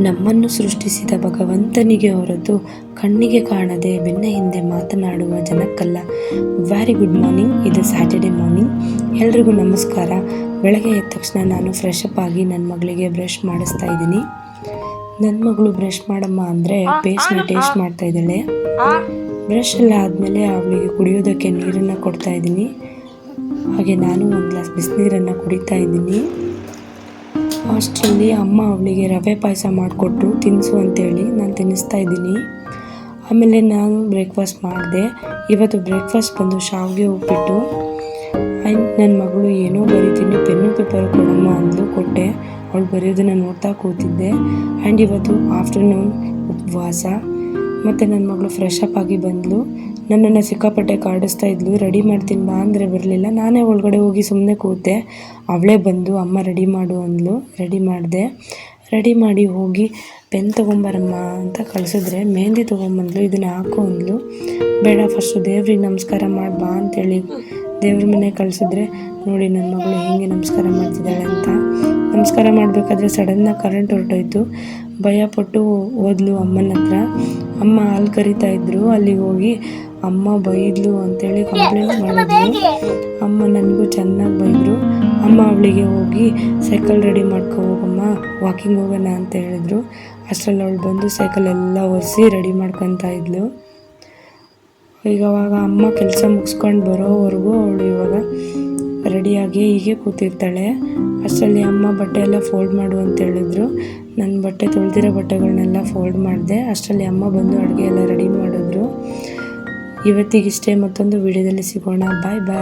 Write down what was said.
ನಮ್ಮನ್ನು ಸೃಷ್ಟಿಸಿದ ಭಗವಂತನಿಗೆ ಹೊರತು ಕಣ್ಣಿಗೆ ಕಾಣದೆ ಬೆನ್ನ ಹಿಂದೆ ಮಾತನಾಡುವ ಜನಕ್ಕಲ್ಲ. Very good morning. ಇದು ಸ್ಯಾಟರ್ಡೆ ಮಾರ್ನಿಂಗ್. ಎಲ್ರಿಗೂ ನಮಸ್ಕಾರ. ಬೆಳಗ್ಗೆ ಎದ್ದ ತಕ್ಷಣ ನಾನು ಫ್ರೆಶ್ ಅಪ್ ಆಗಿ ನನ್ನ ಮಗಳಿಗೆ ಬ್ರಷ್ ಮಾಡಿಸ್ತಾ ಇದ್ದೀನಿ. ನನ್ನ ಮಗಳು ಬ್ರಷ್ ಮಾಡಮ್ಮ ಅಂದರೆ ಪೇಸ್ಟ್ನ ಟೇಸ್ಟ್ ಮಾಡ್ತಾ ಇದ್ದಾಳೆ. ಬ್ರಷ್ ಎಲ್ಲ ಆದಮೇಲೆ ಅವಳಿಗೆ ಕುಡಿಯೋದಕ್ಕೆ ನೀರನ್ನು ಕೊಡ್ತಾ ಇದ್ದೀನಿ. ಹಾಗೆ ನಾನು ಒಂದು ಗ್ಲಾಸ್ ಬಿಸಿನೀರನ್ನು ಕುಡಿತಾ ಇದ್ದೀನಿ. ಅಷ್ಟರಲ್ಲಿ ಅಮ್ಮ ಅವಳಿಗೆ ರವೆ ಪಾಯಸ ಮಾಡಿಕೊಟ್ರು ತಿನ್ನಿಸು ಅಂತೇಳಿ ನಾನು ತಿನ್ನಿಸ್ತಾ ಇದ್ದೀನಿ. ಆಮೇಲೆ ನಾನು ಬ್ರೇಕ್ಫಾಸ್ಟ್ ಮಾಡಿದೆ. ಇವತ್ತು ಬ್ರೇಕ್ಫಾಸ್ಟ್ ಬಂದು ಶಾವಿಗೆ ಉಪ್ಪಿಟ್ಟು. ಆ್ಯಂಡ್ ನನ್ನ ಮಗಳು ಏನೋ ಬರೀತೀನಿ ಪೆನ್ನು ಪೇಪರ್ ಕೊಡಮ್ಮ ಅಂದ್ಲು, ಕೊಟ್ಟೆ. ಅವಳು ಬರೆಯೋದನ್ನು ನೋಡ್ತಾ ಕೂತಿದ್ದೆ. ಆ್ಯಂಡ್ ಇವತ್ತು ಆಫ್ಟರ್ನೂನ್ ಉಪವಾಸ. ಮತ್ತು ನನ್ನ ಮಗಳು ಫ್ರೆಶ್ ಅಪ್ ಆಗಿ ಬಂದಳು. ನನ್ನನ್ನು ಸಿಕ್ಕಾಪಟ್ಟೆ ಕಾಡಿಸ್ತಾ ಇದ್ಲು. ರೆಡಿ ಮಾಡ್ತೀನಿ ಬಾ ಅಂದರೆ ಬರಲಿಲ್ಲ. ನಾನೇ ಒಳಗಡೆ ಹೋಗಿ ಸುಮ್ಮನೆ ಕೂತೆ. ಅವಳೇ ಬಂದು ಅಮ್ಮ ರೆಡಿ ಮಾಡು ಅಂದ್ಲು. ರೆಡಿ ಮಾಡಿದೆ. ರೆಡಿ ಮಾಡಿ ಹೋಗಿ ಪೆನ್ ತೊಗೊಂಬರಮ್ಮ ಅಂತ ಕಳಿಸಿದ್ರೆ ಮೆಹಂದಿ ತೊಗೊಂಬಂದ್ಲು. ಇದನ್ನು ಹಾಕು ಅಂದ್ಲು. ಬೇಡ, ಫಸ್ಟು ದೇವ್ರಿಗೆ ನಮಸ್ಕಾರ ಮಾಡಿ ಬಾ ಅಂತೇಳಿ ದೇವ್ರ ಮನೆ ಕಳಿಸಿದ್ರೆ ನೋಡಿ ನನ್ನ ಮಗಳು ಹೇಗೆ ನಮಸ್ಕಾರ ಮಾಡ್ತಿದ್ದಾಳೆ ಅಂತ. ನಮಸ್ಕಾರ ಮಾಡಬೇಕಾದ್ರೆ ಸಡನ್ನಾಗಿ ಕರೆಂಟ್ ಹೊರಟೋಯ್ತು. ಭಯಪಟ್ಟು ಹೋದ್ಲು ಅಮ್ಮನ ಹತ್ರ. ಅಮ್ಮ ಹಾಲು ಕರಿತಾ ಇದ್ರು. ಅಲ್ಲಿಗೆ ಹೋಗಿ ಅಮ್ಮ ಬೈದ್ಲು ಅಂತೇಳಿ ಕಂಪ್ಲೇಂಟ್ ಮಾಡಿದ್ಲು. ಅಮ್ಮ ನನಗೂ ಚೆನ್ನಾಗಿ ಬೈದರು. ಅಮ್ಮ ಅವಳಿಗೆ ಹೋಗಿ ಸೈಕಲ್ ರೆಡಿ ಮಾಡ್ಕೊ ಹೋಗಮ್ಮ, ವಾಕಿಂಗ್ ಹೋಗೋಣ ಅಂತ ಹೇಳಿದ್ರು. ಅಷ್ಟರಲ್ಲಿ ಅವಳು ಬಂದು ಸೈಕಲ್ ಎಲ್ಲ ಒರೆಸಿ ರೆಡಿ ಮಾಡ್ಕೊತಾ ಇದ್ಲು. ಇವಾಗ ಅಮ್ಮ ಕೆಲಸ ಮುಗಿಸ್ಕೊಂಡು ಬರೋವರೆಗೂ ಅವಳು ಇವಾಗ ರೆಡಿಯಾಗಿ ಹೀಗೆ ಕೂತಿರ್ತಾಳೆ. ಅಷ್ಟರಲ್ಲಿ ಅಮ್ಮ ಬಟ್ಟೆ ಎಲ್ಲ ಫೋಲ್ಡ್ ಮಾಡು ಅಂತ ಹೇಳಿದ್ರು. ನನ್ನ ಬಟ್ಟೆ ತೊಳೆದಿರೋ ಬಟ್ಟೆಗಳನ್ನೆಲ್ಲ ಫೋಲ್ಡ್ ಮಾಡಿದೆ. ಅಷ್ಟರಲ್ಲಿ ಅಮ್ಮ ಬಂದು ಅಡುಗೆ ಎಲ್ಲ ರೆಡಿ ಮಾಡಿದ್ರು. ಇವತ್ತಿಗಿಷ್ಟೇ, ಮತ್ತೊಂದು ವಿಡಿಯೋದಲ್ಲಿ ಸಿಗೋಣ. ಬಾಯ್ ಬಾಯ್.